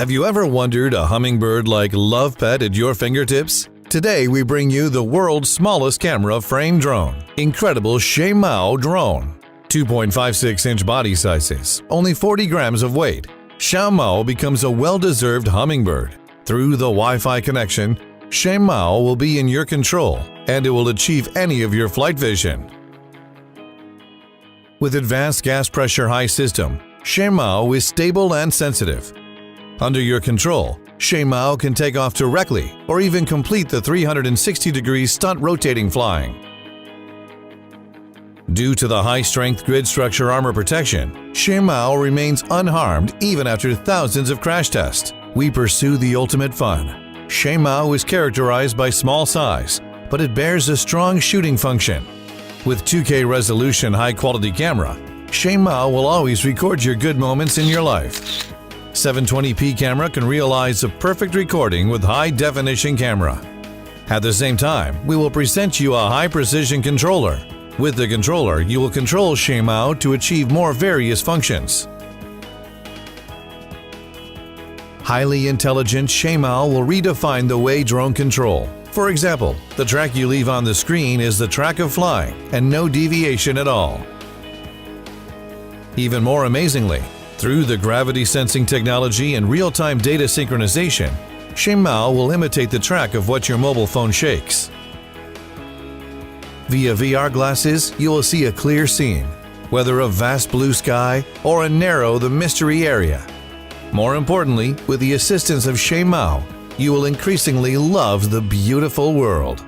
Have you ever wondered a hummingbird-like love pet at your fingertips? Today we bring you the world's smallest camera frame drone, incredible Smao drone. 2.56-inch body sizes, only 40 grams of weight. Smao becomes a well-deserved hummingbird. Through the Wi-Fi connection, Smao will be in your control and it will achieve any of your flight vision. With advanced gas pressure high system, Smao is stable and sensitive. Under your control, Smao can take off directly or even complete the 360-degree stunt rotating flying. Due to the high-strength grid structure armor protection, Smao remains unharmed even after thousands of crash tests. We pursue the ultimate fun. Smao is characterized by small size, but it bears a strong shooting function. With 2K resolution high-quality camera, Smao will always record your good moments in your life. 720p camera can realize a perfect recording with high-definition camera. At the same time, we will present you a high-precision controller. With the controller, you will control Smao to achieve more various functions. Highly intelligent Smao will redefine the way drone control. For example, the track you leave on the screen is the track of flying and no deviation at all. Even more amazingly, through the gravity sensing technology and real-time data synchronization, Smao will imitate the track of what your mobile phone shakes. Via VR glasses, you will see a clear scene, whether a vast blue sky or a narrow the mystery area. More importantly, with the assistance of Smao, you will increasingly love the beautiful world.